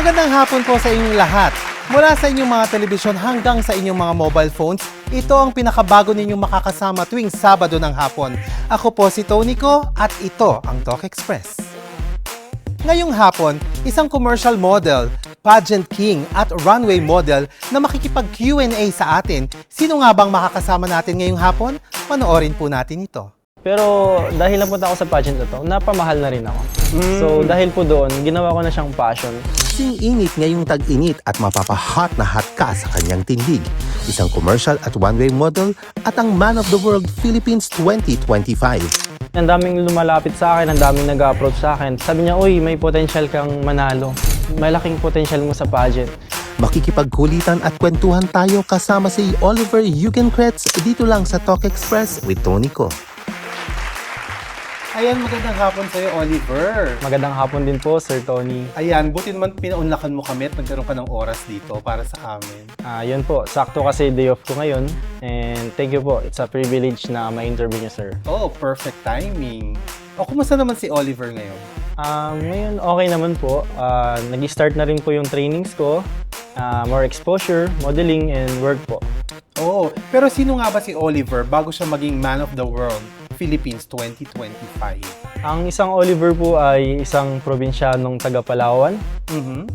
Magandang hapon po sa inyong lahat. Mula sa inyong mga telebisyon hanggang sa inyong mga mobile phones, ito ang pinakabago ninyong makakasama tuwing Sabado ng hapon. Ako po si Tony Ko at ito ang Talk Express. Ngayong hapon, isang commercial model, pageant king at runway model na makikipag-Q&A sa atin. Sino nga bang makakasama natin ngayong hapon? Panoorin po natin ito. Pero dahil napunta ako sa pageant na to, napamahal na rin ako. So dahil po doon, ginawa ko na siyang passion. Sing-init ngayong tag-init at mapapahot na hot ka sa kanyang tindig. Isang commercial at one-way model at ang Man of the World Philippines 2025. Ang daming lumalapit sa akin, ang daming nag-approach sa akin. Sabi niya, uy, may potential kang manalo. Malaking potential mo sa pageant. Makikipagkulitan at kwentuhan tayo kasama si Oliver Eugenkretz dito lang sa Talk Express with Tony Ko. Ayan, magandang hapon sa'yo, Oliver. Magandang hapon din po, Sir Tony. Ayan, buti naman pinaunlakan mo kami at nagkaroon ka ng oras dito para sa amin. Yun po, sakto kasi day off ko ngayon. And thank you po, it's a privilege na ma-interview niyo, sir. Oh, perfect timing. O, kumusta naman si Oliver ngayon? Ngayon, okay naman po. Nag-start na rin po yung trainings ko. More exposure, modeling, and work po. Oo, pero sino nga ba si Oliver bago siya maging Man of the World Philippines 2025? Ang isang Oliver po ay isang probinsyanong taga Palawan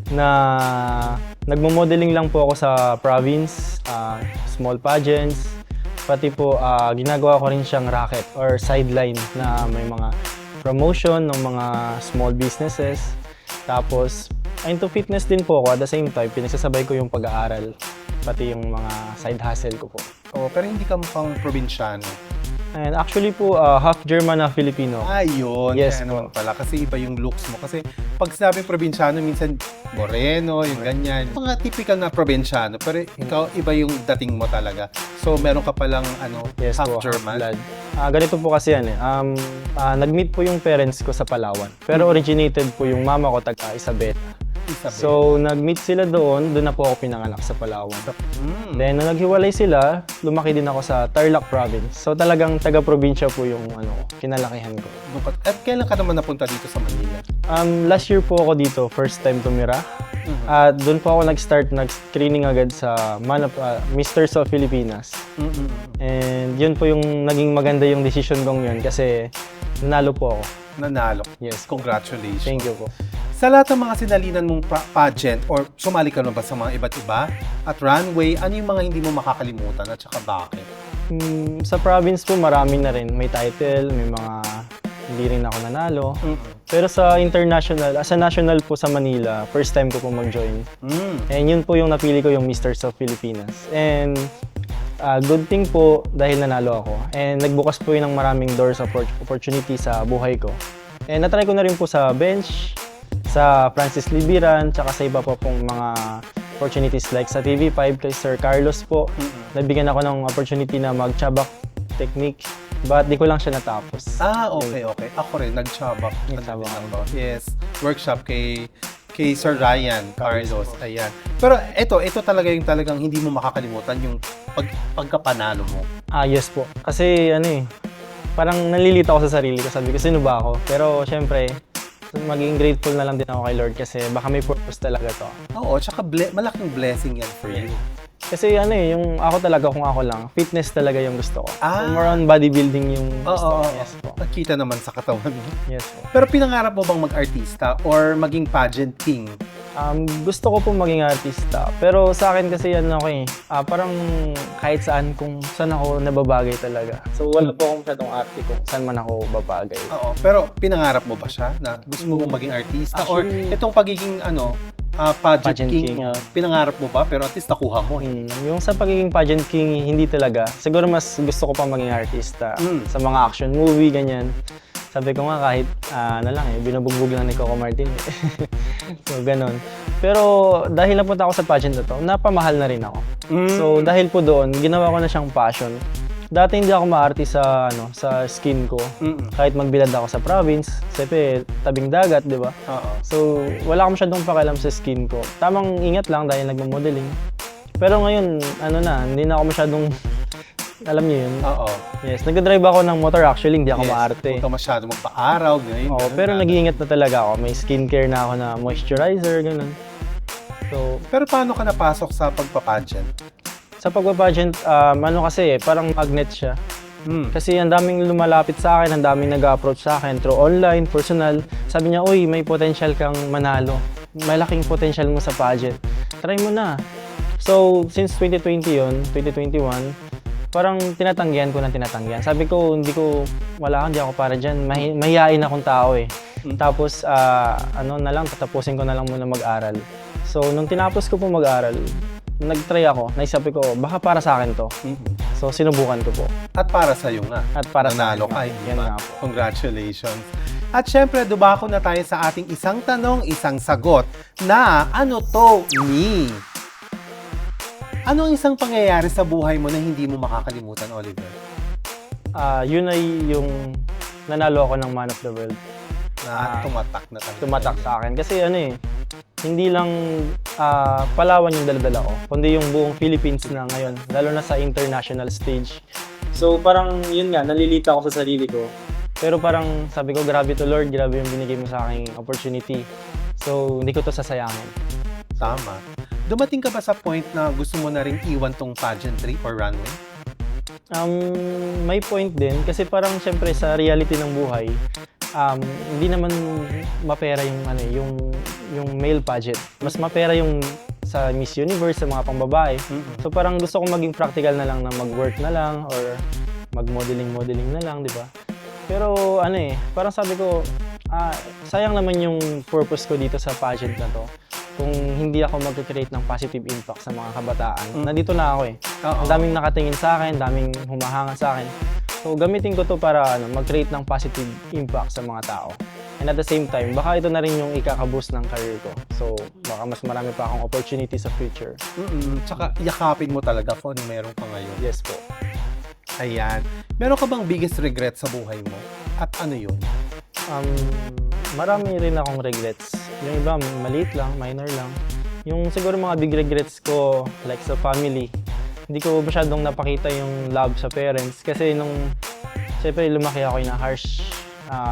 na nagmo-modeling lang po ako sa province, small pageants, pati po ginagawa ko rin siyang racket or sideline na may mga promotion ng mga small businesses. Tapos, into fitness din po ako at the same time, pinagsasabay ko yung pag-aaral, pati yung mga side hustle ko po. Oo, pero hindi ka mukhang probinsyano. And actually po, half German na Filipino. Ayun, Yes kaya po. naman pala. Kasi iba yung looks mo. Kasi pag sinabing probinsyano, minsan moreno, yung ganyan. Mga typical na probinsyano. Pero ikaw, iba yung dating mo talaga. So, meron ka palang Yes half po, German. blood. Ganito po kasi yan eh. Nag-meet po yung parents ko sa Palawan. Pero originated po yung mama ko taga Isabela. Isabel. So, nag-meet sila doon na po ako pinanganak sa Palawan. Then, nung naghiwalay sila, lumaki din ako sa Tarlac Province. So, talagang taga-probinsya po yung kinalakihan ko. At kailan ka naman napunta dito sa Manila? Last year po ako dito, first time tumira. At doon po ako nag-start, nag-screening agad sa Misters of Filipinas. And yun po yung naging maganda yung decision kong yun kasi nanalo po ako. Nanalo. Yes. Congratulations. Thank you po. Sa lahat ng mga sinalinan mong pageant or sumali ka na ba sa mga iba't iba at runway, ano yung mga hindi mo makakalimutan at saka bakit? Sa province po marami na rin. May title, may mga hindi rin ako nanalo. Pero sa international, as a national po sa Manila, first time ko po mag-join. And yun po yung napili ko yung Misters of Filipinas. And good thing po dahil nanalo ako. And nagbukas po yun ng maraming doors of opportunity sa buhay ko. And natry ko na rin po sa bench, sa Francis Libiran, tsaka sa iba pa pong mga opportunities like sa TV5 kay Sir Carlos po. Nabigyan ako ng opportunity na mag-chabak technique, but di ko lang siya natapos. Okay. Ako rin, nag-chabak. Nag-chabak ako. Yes, workshop kay Sir Ryan Carlos. Ayan. Pero ito talaga yung talagang hindi mo makakalimutan yung pagkapanalo mo. Yes po. Kasi parang nalilito ako sa sarili ko. Sabi ko, sino ba ako? Pero syempre, maging grateful na lang din ako kay Lord kasi baka may purpose talaga to. Oo, tsaka malaking blessing yan for you. Kasi yung ako talaga kung ako lang, fitness talaga yung gusto ko. So, more on bodybuilding yung gusto ko. Yes po. Nakita naman sa katawan mo. Yes po. Pero pinangarap mo bang mag-artista or maging pageant king? Gusto ko po maging artista. Pero sa akin kasi parang kahit saan kung saan ako nababagay talaga. So wala po akong masyadong arte kung saan man ako babagay. Oo, pero pinangarap mo ba siya na gusto mo maging artista? Actually, or itong pagiging pageant king, king. pinangarap mo ba pero at least nakuha mo? Yung sa pagiging pageant king, hindi talaga. Siguro mas gusto ko pa maging artista. Sa mga action movie, ganyan. Sabi ko nga kahit binubugbog lang ni Coco Martin. So, ganun. Pero dahil napunta ako sa pageant na to, napamahal na rin ako. So, dahil po doon, ginawa ko na siyang passion. Dati hindi ako maarte sa skin ko. Kahit magbilad ako sa province, siyempre tabing dagat, di ba? So, wala akong masyadong pakialam sa skin ko. Tamang ingat lang dahil nagmo-modeling. Pero ngayon, hindi na ako masyadong Alam niyo yun? Oo. Yes, nagdadrive ako ng motor actually, hindi ako maarte. Huwag ka masyado magpa-araw, ganyan. Oo, pero nag-iingat na talaga ako. May skincare na ako na moisturizer, ganun. So, Pero paano ka napasok sa pagpapageant? sa pagpa-pageant, ano kasi parang magnet siya. Kasi ang daming lumalapit sa akin, ang daming nag-approach sa akin through online, personal. Sabi niya, uy, may potential kang manalo. Malaking potential mo sa pageant. Try mo na. So, since 2020 yun, 2021, parang tinatanggihan ko ng tinatanggihan. Sabi ko, hindi ako para dyan. Mahihain akong tao eh. Tapos, ano na lang, tatapusin ko na lang muna mag-aral. So, nung tinapos ko po mag-aral, nag-try ako, naisip ko, baka para sa akin to. So, sinubukan ko po. At para sa'yo nga. At para sa Nanalo akin. ka, hindi Yan ba? nga po. Congratulations. At syempre, dubako na tayo sa ating isang tanong, isang sagot na ano to, me? Ano ang isang pangyayari sa buhay mo na hindi mo makakalimutan, Oliver? Yun ay yung nanalo ako ng Man of the World. Na tumatak na talaga. Tumatak sa akin. Kasi ano eh, hindi lang Palawan yung daladala ko, kundi yung buong Philippines na ngayon, lalo na sa international stage. So parang yun nga, nalilita ako sa sarili ko. Pero parang sabi ko, grabe to Lord, grabe yung binigay mo sa aking opportunity. So hindi ko to sasayangin. Tama. Dumating ka ba sa point na gusto mo na rin iwan tong pageantry or runway? May point din kasi parang syempre sa reality ng buhay, hindi naman mapera yung male pageant. Mas mapera yung sa Miss Universe, sa mga pangbabae. So parang gusto ko maging practical na lang na mag-work na lang or mag-modeling na lang, di ba? Pero parang sabi ko, sayang naman yung purpose ko dito sa pageant na to. Kung hindi ako mag-create ng positive impact sa mga kabataan. Nandito na ako eh. Ang daming nakatingin sa akin, daming humahanga sa akin. So gamitin ko to para mag-create ng positive impact sa mga tao. And at the same time, baka ito na rin yung ikaka-boost ng career ko. So baka mas marami pa akong opportunity sa future. Tsaka yakapin mo talaga kung ano meron ka ngayon. Yes po. Ayan. Meron ka bang biggest regret sa buhay mo? At ano yun? Marami rin akong regrets. Yung iba, maliit lang, minor lang. Yung siguro mga big regrets ko, like sa family, hindi ko masyadong napakita yung love sa parents. Kasi syempre lumaki ako in a harsh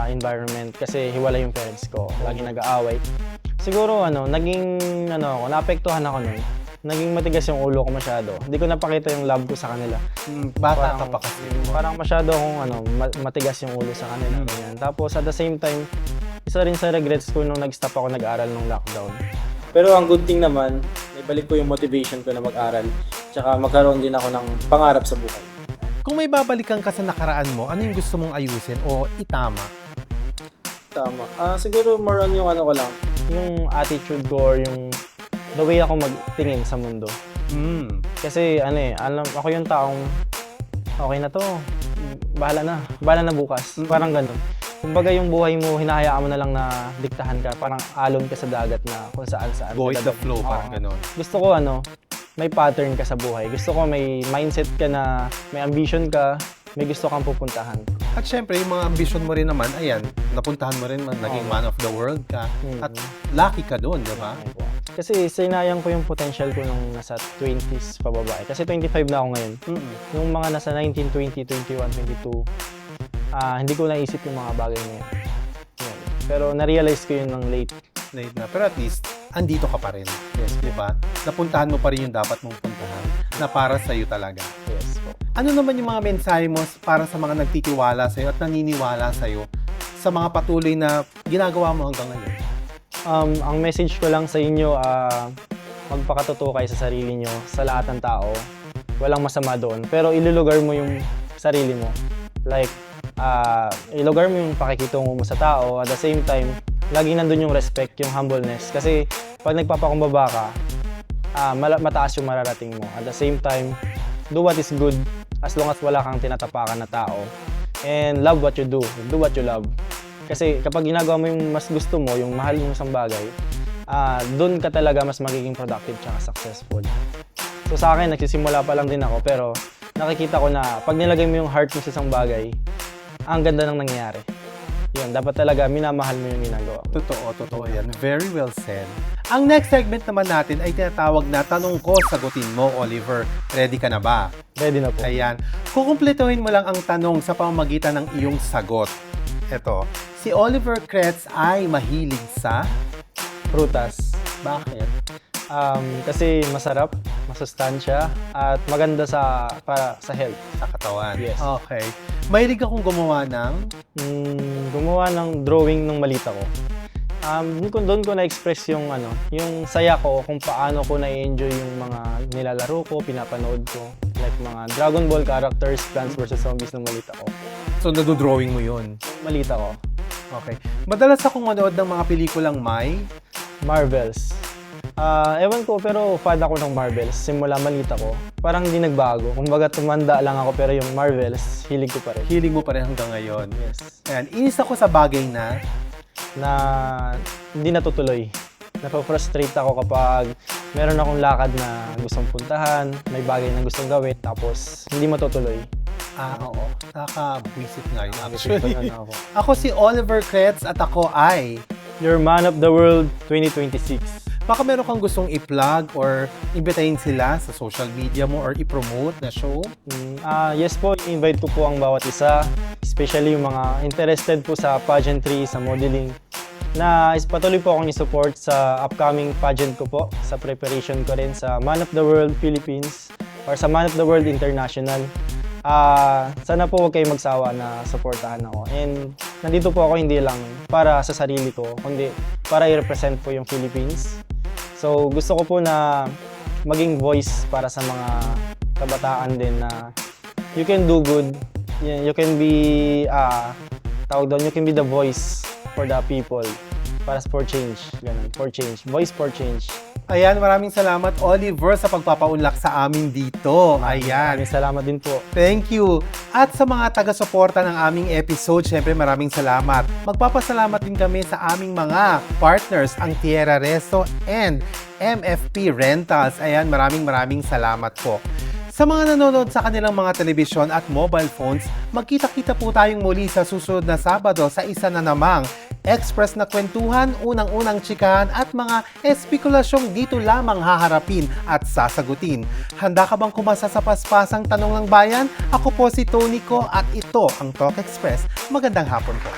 environment kasi hiwalay yung parents ko. Lagi nag-aaway. Siguro naapektuhan ako nun. Naging matigas yung ulo ko masyado. Hindi ko napakita yung love ko sa kanila. Bata ka pa kasi. Parang masyado akong matigas yung ulo sa kanila. Ganyan. Tapos at the same time, isa rin sa regrets ko nung nag-stop ako nag-aral nung lockdown. Pero ang good thing naman, naibalik ko yung motivation ko na mag-aral. Tsaka magkaroon din ako ng pangarap sa buhay. Kung may babalikan ka sa nakaraan mo, ano yung gusto mong ayusin o itama? Tama. Siguro more on yung ko lang, yung attitude ko or yung the way ako magtingin sa mundo. Kasi ako yung taong okay na to, bahala na bukas. Parang ganun. Kumbaga yung buhay mo, hinahayaan mo na lang na diktahan ka, parang alon ka sa dagat na kung saan. Go with the flow, parang ganun. Gusto ko may pattern ka sa buhay. Gusto ko may mindset ka na may ambition ka, may gusto kang pupuntahan. At syempre, yung mga ambition mo rin naman, ayan, napuntahan mo rin, naging man of the world ka. At lucky ka doon, di ba? Kasi sinayang ko yung potential ko nung nasa 20s pababa. Kasi 25 na ako ngayon. Yung mga nasa 19, 20, 21, 22, hindi ko naisip yung mga bagay na yun. Pero na-realize ko yun ng late. Na. Pero at least, andito ka pa rin. Yes, di ba? Napuntahan mo pa rin yung dapat mong puntahan na para sa'yo talaga. Yes po. Ano naman yung mga mensahe mo para sa mga nagtitiwala sa'yo at naniniwala sa'yo sa mga patuloy na ginagawa mo hanggang ngayon? Ang message ko lang sa inyo, magpakatotoo kayo sa sarili nyo, sa lahat ng tao. Walang masama doon. Pero ilulugar mo yung sarili mo. Like, ilugar mo yung pakikitungo mo sa tao. At the same time, lagi nandun yung respect, yung humbleness. Kasi pag nagpapakumbaba ka, mataas yung mararating mo. At the same time, do what is good as long as wala kang tinatapakan na tao. And love what you do. Do what you love. Kasi kapag ginagawa mo yung mas gusto mo, yung mahal mo isang bagay, doon ka talaga mas magiging productive tsaka successful. So sa akin, nagsisimula pa lang din ako, pero nakikita ko na pag nilagay mo yung heart mo sa isang bagay, ang ganda ng nangyayari. Yun, dapat talaga minamahal mo yung ginagawa mo. Totoo yan. Very well said. Ang next segment naman natin ay tinatawag na Tanong Ko, Sagutin Mo, Oliver. Ready ka na ba? Ready na po. Ayan. Kukumpletuhin mo lang ang tanong sa pamamagitan ng iyong sagot. Ito, si Oliver Kretz ay mahilig sa... Prutas. Bakit? Kasi masarap, masustansya, at maganda para sa health. Sa katawan. Yes. Okay. Mahilig akong gumawa ng... Gumawa ng drawing ng malita ko. Doon ko na-express yung saya ko kung paano ko na-enjoy yung mga nilalaro ko, pinapanood ko. Like mga Dragon Ball characters, Plants vs. Zombies ng malita ko. So, nado-drawing mo yun? Malita ko. Okay. Madalas akong manood ng mga pelikulang may... Marvels. Ewan ko, pero fan ako ng Marvels. Simula malita ko. Parang hindi nagbago. Kumbaga tumanda lang ako, pero yung Marvels, hilig ko pa rin. Hilig mo pa rin hanggang ngayon. Yes. Ayan. Inis ako sa bagay na... Hindi natutuloy. Napafrustrate ako kapag meron akong lakad na gustong puntahan, may bagay na gustong gawin, tapos hindi matutuloy. Oo. Nakaka-buisit nga yun Ito actually. na ako. Ako si Oliver Kretz at ako ay... Your Man of the World 2026. Baka meron kang gustong i-plug or imbitahin sila sa social media mo or i-promote na show? Yes po, invite ko po ang bawat isa, especially yung mga interested po sa pageantry, sa modeling, na patuloy po akong i-support sa upcoming pageant ko po, sa preparation ko rin sa Man of the World Philippines or sa Man of the World International. Sana po huwag kayong magsawa na supportahan ako. And nandito po ako hindi lang para sa sarili ko, kundi para i-represent po yung Philippines. So gusto ko po na maging voice para sa mga kabataan din na you can do good, you can be, you can be the voice for the people, para for change, ganun, for change, voice for change. Ayan, maraming salamat Oliver sa pagpapaunlak sa amin dito. Ayan. Maraming salamat din po. Thank you. At sa mga taga-suporta ng aming episode, syempre maraming salamat. Magpapasalamat din kami sa aming mga partners, ang Tierra Resto and MFP Rentals. Ayan, maraming salamat po. Sa mga nanonood sa kanilang mga telebisyon at mobile phones, magkita-kita po tayong muli sa susunod na Sabado sa isa na namang express na kwentuhan, unang-unang tsikahan at mga espekulasyong dito lamang haharapin at sasagutin. Handa ka bang kumasa sa paspasang tanong ng bayan? Ako po si Tony Ko at ito ang Talk Express. Magandang hapon po.